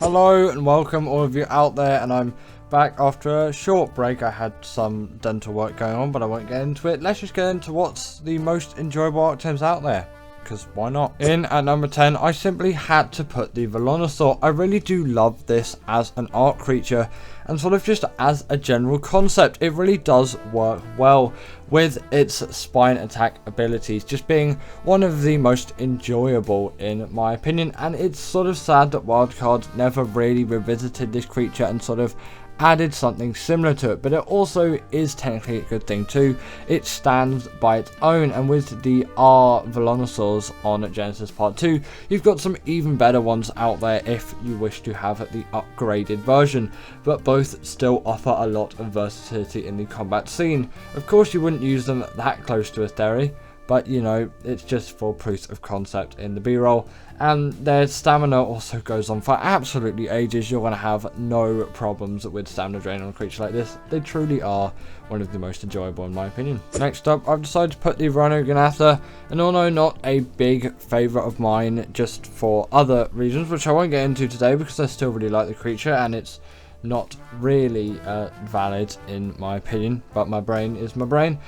Hello and welcome all of you out there, and I'm back after a short break. I had some dental work going on, but I won't get into it. Let's just get into what's the most enjoyable Ark Tames out there, because why not? In at number 10, I simply had to put the Velonosaur. I really do love this as an Ark creature, and sort of just as a general concept. It really does work well with its spine attack abilities just being one of the most enjoyable in my opinion. And it's sort of sad that Wildcard never really revisited this creature and sort of added something similar to it, but it also is technically a good thing too. It stands by its own, and with the R Velonosaurs on Genesis Part 2, you've got some even better ones out there if you wish to have the upgraded version, but both still offer a lot of versatility in the combat scene. Of course you wouldn't use them that close to a theory, but you know, it's just for proof of concept in the B-roll. And their stamina also goes on for absolutely ages. You're going to have no problems with stamina drain on a creature like this. They truly are one of the most enjoyable in my opinion. Next up, I've decided to put the Rhino Ganatha, and although not a big favourite of mine, just for other reasons, which I won't get into today because I still really like the creature and it's not really valid in my opinion, but my brain is my brain.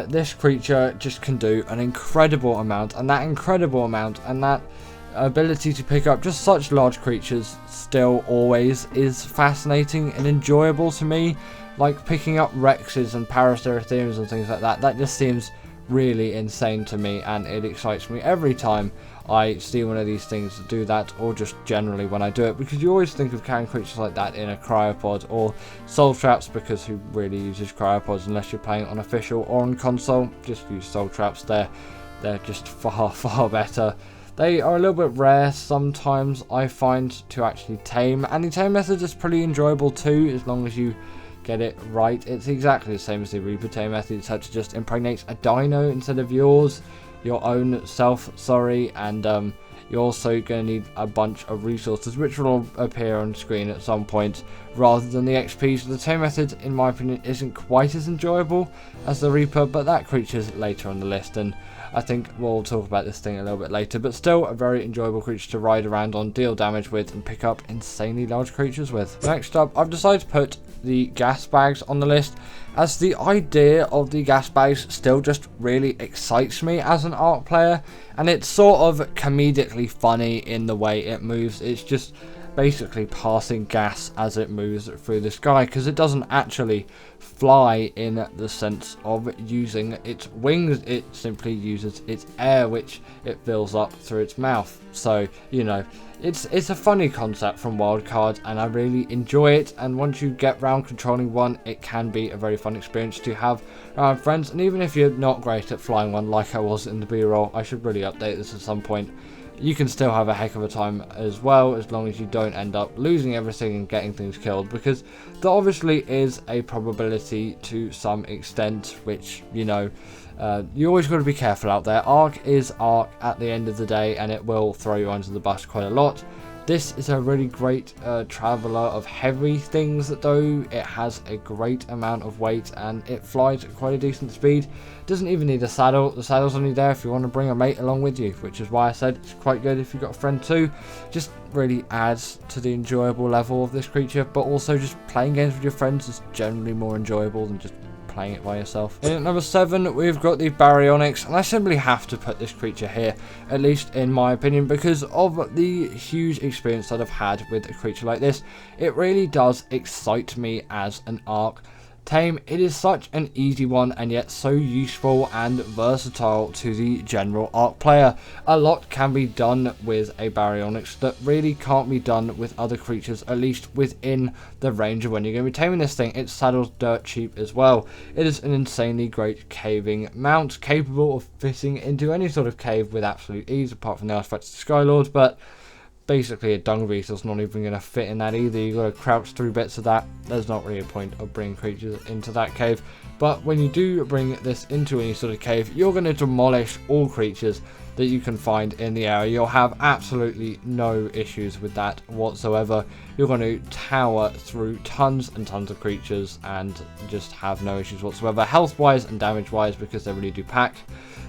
This creature just can do an incredible amount, and that ability to pick up just such large creatures still always is fascinating and enjoyable to me. Like picking up Rexes and Paraceratheums and things like that, that just seems really insane to me, and it excites me every time I see one of these things do that, or just generally when I do it, because you always think of carrying creatures like that in a cryopod or soul traps, because who really uses cryopods unless you're playing on official or on console? Just use soul traps. They're just far better. They are a little bit rare sometimes, I find, to actually tame, and the tame method is pretty enjoyable too, as long as you get it right. It's exactly the same as the Reaper tame method, except to just impregnate a dino instead of your own self, and you're also going to need a bunch of resources which will appear on screen at some point rather than the XP. So the tame method, in my opinion, isn't quite as enjoyable as the Reaper, but that creature's later on the list, and I think we'll talk about this thing a little bit later, but still a very enjoyable creature to ride around on, deal damage with, and pick up insanely large creatures with. Next up, I've decided to put the gas bags on the list, as the idea of the gas bags still just really excites me as an Ark player, and it's sort of comedically funny in the way it moves. It's just basically passing gas as it moves through the sky, because it doesn't actually fly in the sense of using its wings. It simply uses its air, which it fills up through its mouth. So you know, it's a funny concept from Wildcard, and I really enjoy it. And once you get round controlling one, it can be a very fun experience to have around friends. And even if you're not great at flying one like I was in the B-roll, I should really update this at some point, you can still have a heck of a time as well, as long as you don't end up losing everything and getting things killed, because there obviously is a probability to some extent, which, you know, you always got to be careful out there. Ark is Ark at the end of the day, and it will throw you under the bus quite a lot. This is a really great traveller of heavy things, though. It has a great amount of weight and it flies at quite a decent speed. Doesn't even need a saddle. The saddle's only there if you want to bring a mate along with you, which is why I said it's quite good if you've got a friend too. Just really adds to the enjoyable level of this creature, but also just playing games with your friends is generally more enjoyable than just playing it by yourself. In at number 7, we've got the Baryonyx, and I simply have to put this creature here, at least in my opinion, because of the huge experience that I've had with a creature like this. It really does excite me as an Ark tame. It is such an easy one, and yet so useful and versatile to the general Ark player. A lot can be done with a Baryonyx that really can't be done with other creatures, at least within the range of when you're going to be taming this thing. It's saddled dirt cheap as well. It is an insanely great caving mount, capable of fitting into any sort of cave with absolute ease, apart from the artifacts of Skylord, but basically a dung beetle's not even going to fit in that either. You've got to crouch through bits of that. There's not really a point of bringing creatures into that cave. But when you do bring this into any sort of cave, you're going to demolish all creatures that you can find in the area. You'll have absolutely no issues with that whatsoever. You're going to tower through tons and tons of creatures and just have no issues whatsoever, health wise and damage wise, because they really do pack.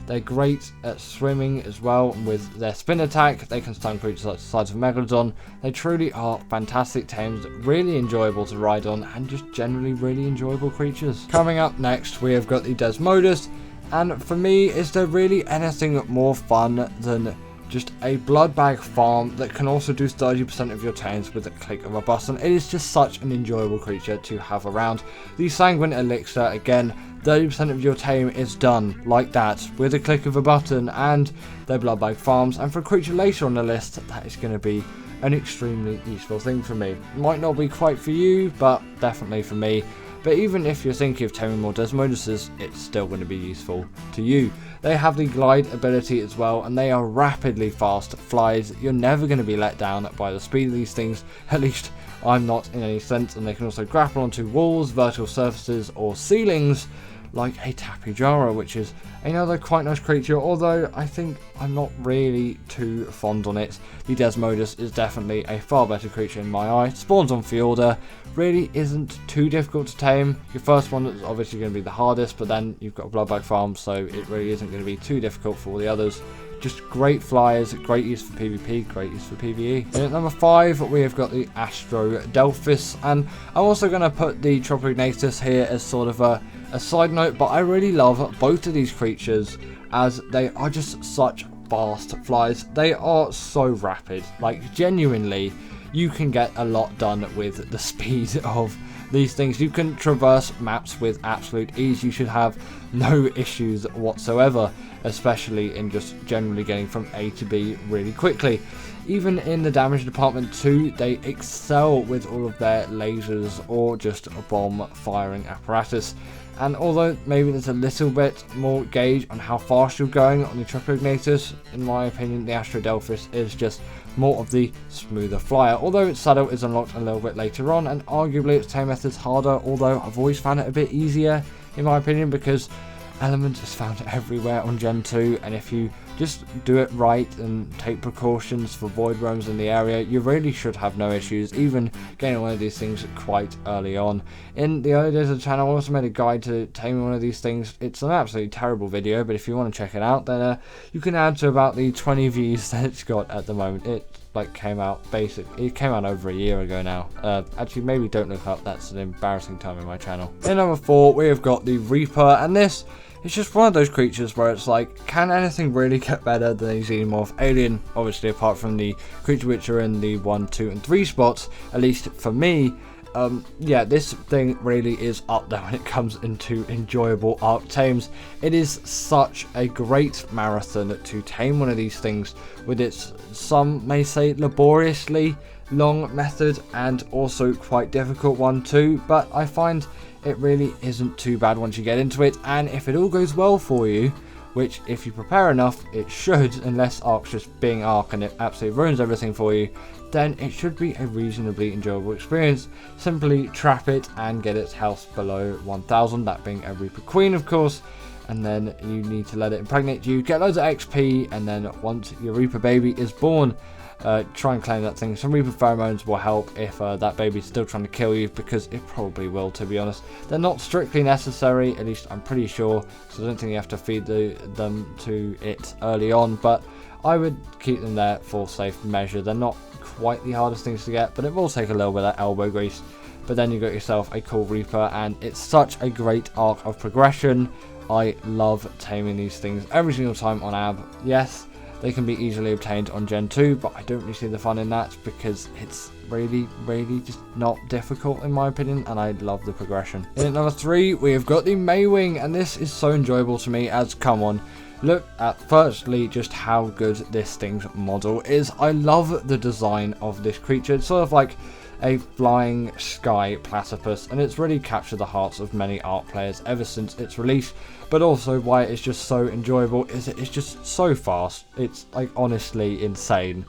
They're great at swimming as well. With their spin attack, they can stun creatures like the size of Megalodon. They truly are fantastic tames, really enjoyable to ride on, and just generally really enjoyable creatures. Coming up next, we have got the Desmodus, and for me, is there really anything more fun than just a blood bag farm that can also do 30% of your tames with a click of a button? It is just such an enjoyable creature to have around. The Sanguine Elixir, again, 30% of your tame is done like that with a click of a button, and their blood bag farms. And for a creature later on the list, that is going to be an extremely useful thing for me. Might not be quite for you, but definitely for me. But even if you're thinking of taming more Desmoduses, it's still going to be useful to you. They have the glide ability as well, and they are rapidly fast flies. You're never going to be let down by the speed of these things, at least I'm not in any sense. And they can also grapple onto walls, vertical surfaces, or ceilings, like a Tapejara, which is another quite nice creature, although I think I'm not really too fond on it. The Desmodus is definitely a far better creature in my eye. Spawns on Fjorda, really isn't too difficult to tame. Your first one is obviously going to be the hardest, but then you've got a blood bag farm, so it really isn't going to be too difficult for all the others. Just great flyers, great use for PvP, great use for PvE. And at number 5, we have got the Astrodelphis, and I'm also going to put the Tropignatus here as sort of a side note, but I really love both of these creatures as they are just such fast flies. They are so rapid, like genuinely you can get a lot done with the speed of these things. You can traverse maps with absolute ease. You should have no issues whatsoever, especially in just generally getting from A to B really quickly. Even in the damage department too, they excel with all of their lasers or just bomb firing apparatus. And although maybe there's a little bit more gauge on how fast you're going on the Tropignatus, in my opinion the Astrodelphis is just more of the smoother flyer, although its saddle is unlocked a little bit later on, and arguably its tame method's harder, although I've always found it a bit easier in my opinion, because Element is found everywhere on Gen 2, and if you just do it right and take precautions for void roams in the area, you really should have no issues, even getting one of these things quite early on. In the early days of the channel, I also made a guide to taming one of these things. It's an absolutely terrible video, but if you want to check it out, then you can add to about the 20 views that it's got at the moment. It came out over a year ago now. Actually, maybe don't look up, that's an embarrassing time in my channel. In number 4, we have got the Reaper, and this is just one of those creatures where it's like, can anything really get better than a Xenomorph alien? Obviously, apart from the creature which are in the 1, 2, and 3 spots, at least for me. Yeah, this thing really is up there when it comes into enjoyable Ark Tames. It is such a great marathon to tame one of these things with its, some may say, laboriously long method, and also quite difficult one too, but I find it really isn't too bad once you get into it. And if it all goes well for you, which if you prepare enough it should, unless Ark's just being Ark and it absolutely ruins everything for you, then it should be a reasonably enjoyable experience. Simply trap it and get its health below 1000, that being a Reaper Queen of course, and then you need to let it impregnate you, get loads of XP, and then once your Reaper baby is born, try and claim that thing. Some Reaper pheromones will help if that baby's still trying to kill you, because it probably will, to be honest. They're not strictly necessary, at least I'm pretty sure, so I don't think you have to feed them to it early on, but I would keep them there for safe measure. They're not quite the hardest things to get, but it will take a little bit of elbow grease. But then you got yourself a cool Reaper, and it's such a great arc of progression. I love taming these things every single time on AB. Yes, they can be easily obtained on Gen 2, but I don't really see the fun in that, because it's really just not difficult in my opinion, and I love the progression. In at number 3, we have got the Maywing, and this is so enjoyable to me as, come on, look at firstly just how good this thing's model is. I love the design of this creature. It's sort of like a flying sky platypus, and it's really captured the hearts of many Ark players ever since its release. But also why it's just so enjoyable is it's just so fast. It's like honestly insane.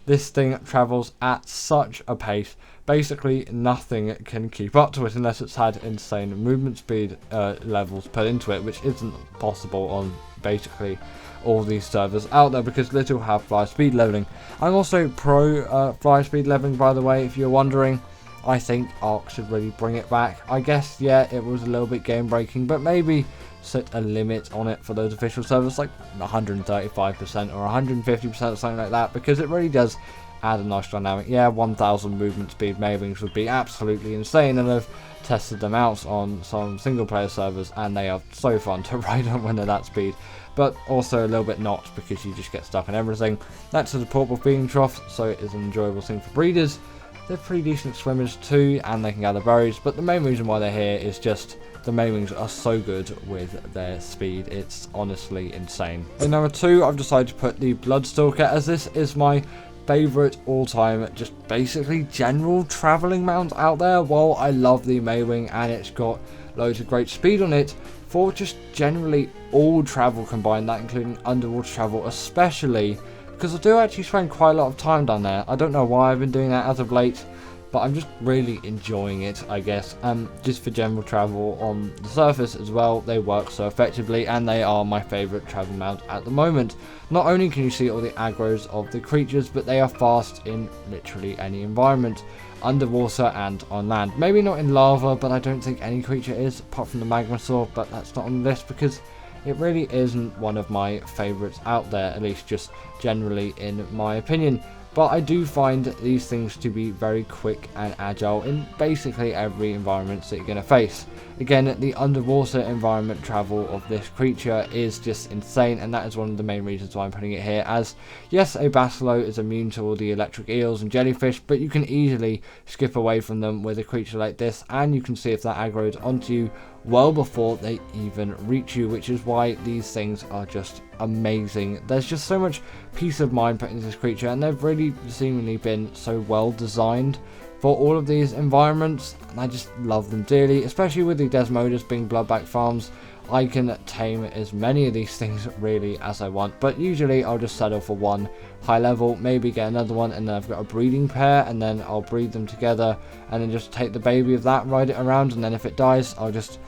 This thing travels at such a pace. Basically, nothing can keep up to it unless it's had insane movement speed levels put into it, which isn't possible on basically all these servers out there because little have fly speed leveling. I'm also pro fly speed leveling, by the way, if you're wondering. I think Ark should really bring it back. I guess, yeah, it was a little bit game breaking, but maybe set a limit on it for those official servers, like 135% or 150% or something like that, because it really does add a nice dynamic. Yeah, 1000 movement speed Maywings would be absolutely insane, and I've tested them out on some single player servers and they are so fun to ride on when they're that speed, but also a little bit not, because you just get stuck on everything. That's a portable feeding trough, so it is an enjoyable thing for breeders. They're pretty decent swimmers too, and they can gather berries, but the main reason why they're here is just the Maywings are so good with their speed. It's honestly insane. In number 2, I've decided to put the Bloodstalker, as this is my favourite all-time, just basically general travelling mount out there. While I love the Maywing and it's got loads of great speed on it, for just generally all travel combined, that including underwater travel especially, because I do actually spend quite a lot of time down there. I don't know why I've been doing that as of late, but I'm just really enjoying it, I guess. Just for general travel on the surface as well, they work so effectively, and they are my favourite travel mount at the moment. Not only can you see all the aggros of the creatures, but they are fast in literally any environment, underwater and on land. Maybe not in lava, but I don't think any creature is, apart from the Magmasaur, but that's not on the list because it really isn't one of my favourites out there, at least just generally in my opinion. But I do find these things to be very quick and agile in basically every environment that you're going to face. Again, the underwater environment travel of this creature is just insane, and that is one of the main reasons why I'm putting it here, as yes, a Basilo is immune to all the electric eels and jellyfish, but you can easily skip away from them with a creature like this, and you can see if that aggroed onto you well before they even reach you, which is why these things are just amazing. There's just so much peace of mind put into this creature, and they've really seemingly been so well designed for all of these environments, and I just love them dearly, especially with the Desmodus being bloodback farms. I can tame as many of these things really as I want, but usually I'll just settle for one high level, maybe get another one, and then I've got a breeding pair, and then I'll breed them together and then just take the baby of that, ride it around, and then if it dies I'll just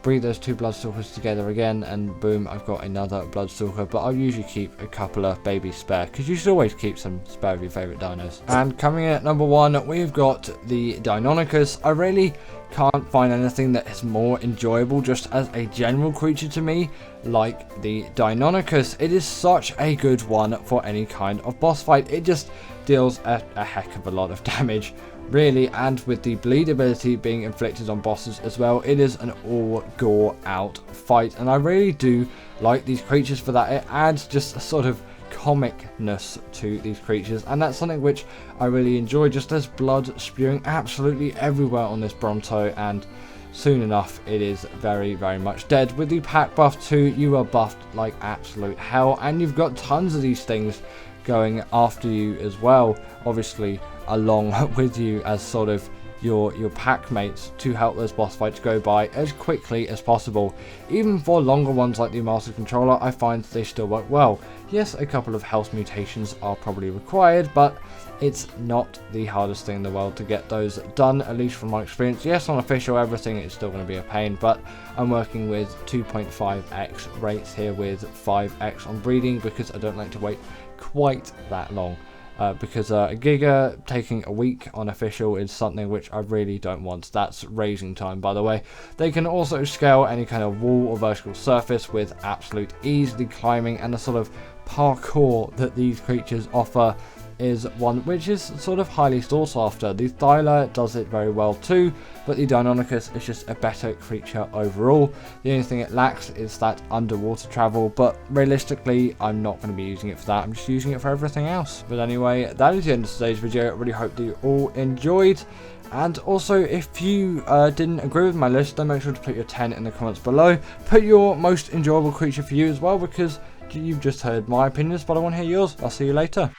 breed those 2 Bloodstalkers together again, and boom, I've got another Bloodstalker. But I'll usually keep a couple of babies spare, because you should always keep some spare of your favourite dinos. And coming in at number 1, we've got the Deinonychus. I really can't find anything that is more enjoyable just as a general creature to me like the Deinonychus. It is such a good one for any kind of boss fight. It just deals a heck of a lot of damage, really, and with the bleed ability being inflicted on bosses as well, it is an all gore out fight, and I really do like these creatures for that. It adds just a sort of comicness to these creatures, and that's something which I really enjoy. Just there's blood spewing absolutely everywhere on this Bronto, and soon enough it is very much dead. With the pack buff too, you are buffed like absolute hell, and you've got tons of these things going after you as well, obviously along with you as sort of your pack mates, to help those boss fights go by as quickly as possible. Even for longer ones like the Master Controller, I find they still work well. Yes, a couple of health mutations are probably required, but it's not the hardest thing in the world to get those done, at least from my experience. Yes, on official everything it's still going to be a pain, but I'm working with 2.5x rates here with 5x on breeding, because I don't like to wait quite that long. Because a Giga taking a week on official is something which I really don't want. That's raising time, by the way. They can also scale any kind of wall or vertical surface with absolute ease. The climbing and the sort of parkour that these creatures offer is one which is sort of highly sought after. The Thyla does it very well too, but the Deinonychus is just a better creature overall. The only thing it lacks is that underwater travel, but realistically I'm not going to be using it for that. I'm just using it for everything else. But anyway, that is the end of today's video. I really hope that you all enjoyed. And also, if you didn't agree with my list, then make sure to put your 10 in the comments below. Put your most enjoyable creature for you as well, because you've just heard my opinions, but I want to hear yours. I'll see you later.